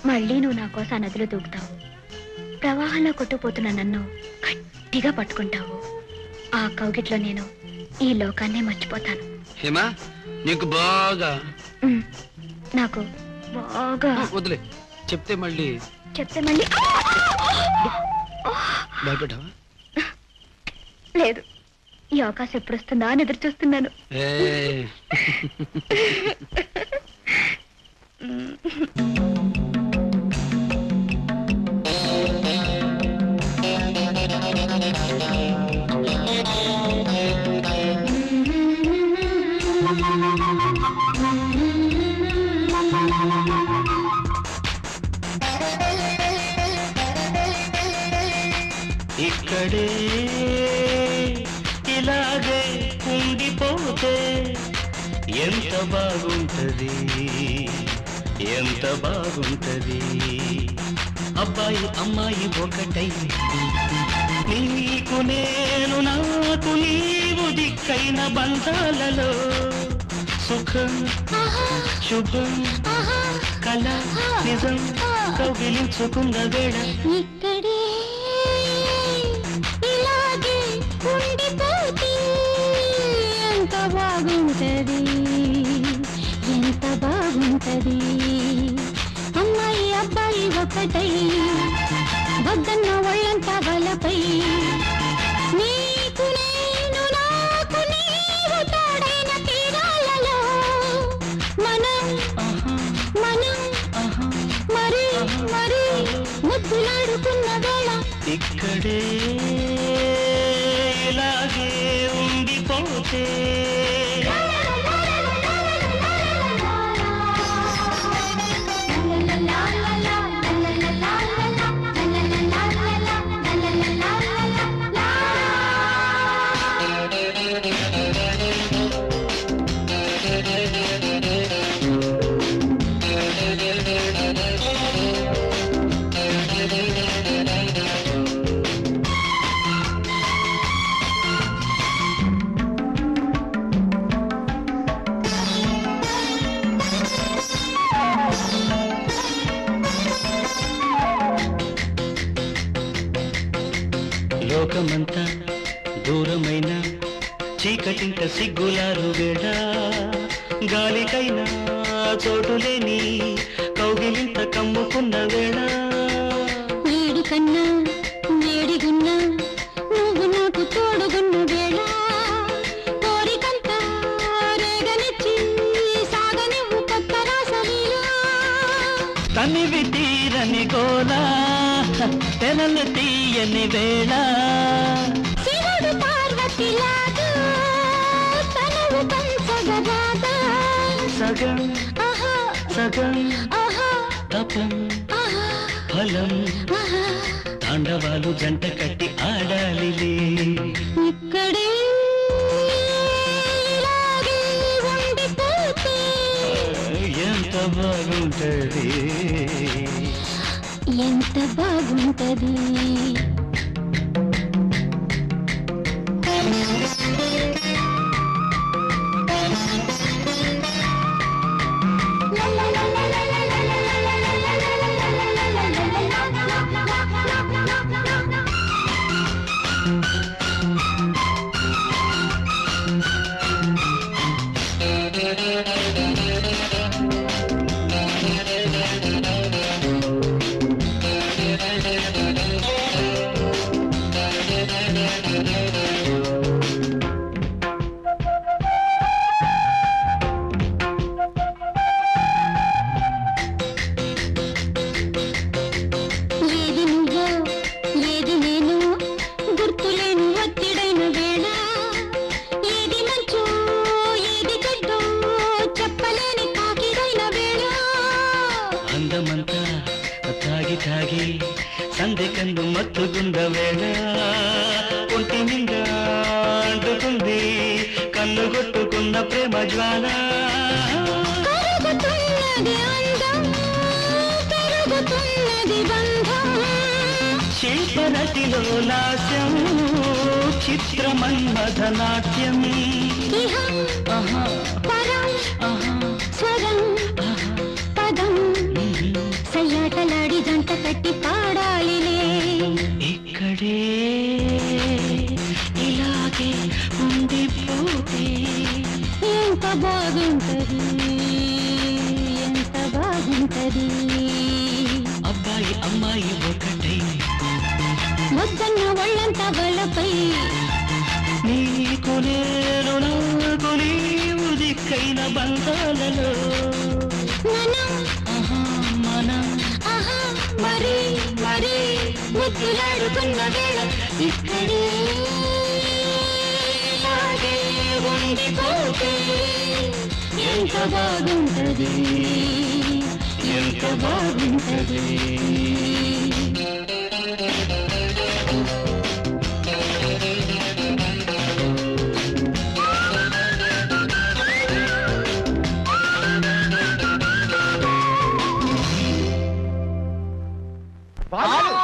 మళ్ళీ నువ్వు నా కోసం నదిలో దూకుతావు. ప్రవాహంలో కొట్టుకుపోతున్న నన్ను గట్టిగా పట్టుకుంటావు. ఆ కౌగిట్లో నేను ఈ లోకాన్నే మర్చిపోతాను. హేమా, నీకు బాగా నాకు బాగా వదిలే. చెప్తే మళ్ళీ భయపడ్డావా? లేదు, ఈ అవకాశం ఎప్పుడు వస్తుందా అని ఎదురు చూస్తున్నాను. ఇక్కడే ఇలాగే ఉండిపోతే ఎంత బాగుంటది, ఎంత బాగుంటది. అబ్బాయి అమ్మాయి ఒకటై నీకు నేను నాకు నీవు దిక్కైన బంధాలలో సుఖం శుభం కళ నిజం కౌగిలించుకున్న వేళ ఇక్కడే ఇలాగే ఉండిపోతే ఎంత బాగుంటది, ఎంత బాగుంటది. అమ్మాయి అబ్బాయి ఒకటై వద్దన్న ఒళ్ళంతా వలపై నీకు నేను నాకు నీవు తోడైన తీరాలలో మనం మనం మరి మరి ముద్దులాడుకున్న వేళ ఇక్కడే ఇలాగే ఉండిపోతే లోకమంతా దూరమైన చీకటింట సిగ్గులారు వేళ గాలికైనా చోటులేని కౌగిలింత కమ్ముకున్న వేళ వేడి కన్నా వేడిగున్నా నువ్వు నాకు తోడుగున్న వేళ కోరికంతా రేగనిచ్చి సాగనివ్వు కొత్త రాసలీలా తనివి తీరని గోలా తెనలు తీయని వేళ శివుడు పార్వతిలాగా తనవు పంచగరాదా సగం సగం తపం ఫలం తాండవాలు జంట కట్టి ఆడాలిలే ఇక్కడే ఇలాగే ఉండిపోతే ఎంత బాగుంటది, ఎంత బాగుంటది. తాగి సంధి కన్ను మత్తుగుండ వేళ ఒంటి నిండా అంటుకుంది కన్ను కొట్టుకున్న ప్రేమ జ్వాల శిల్పరతిలో లాస్యం చిత్రమన్మథ నాట్యం స్వరం పదం సయ్యాటలాడి జంట కట్టి పాడాలిలే ఇక్కడే ఇలాగే ఉండిపోతే ఎంత బాగుంటది ఎంత బాగుంటది అబ్బాయి అమ్మాయి ఒకటై వద్దన్న ఒళ్ళంతా వలపై నీకు నేను నాకు నీవు దిక్కైన బంధాలలో మనం మనం మరి మరి ముద్దులాడుకున్న వేళ ఇక్కడే ఇలాగే ఉండిపోతే ఎంత బాగుంటది ఎంత బాగుంటది బాబు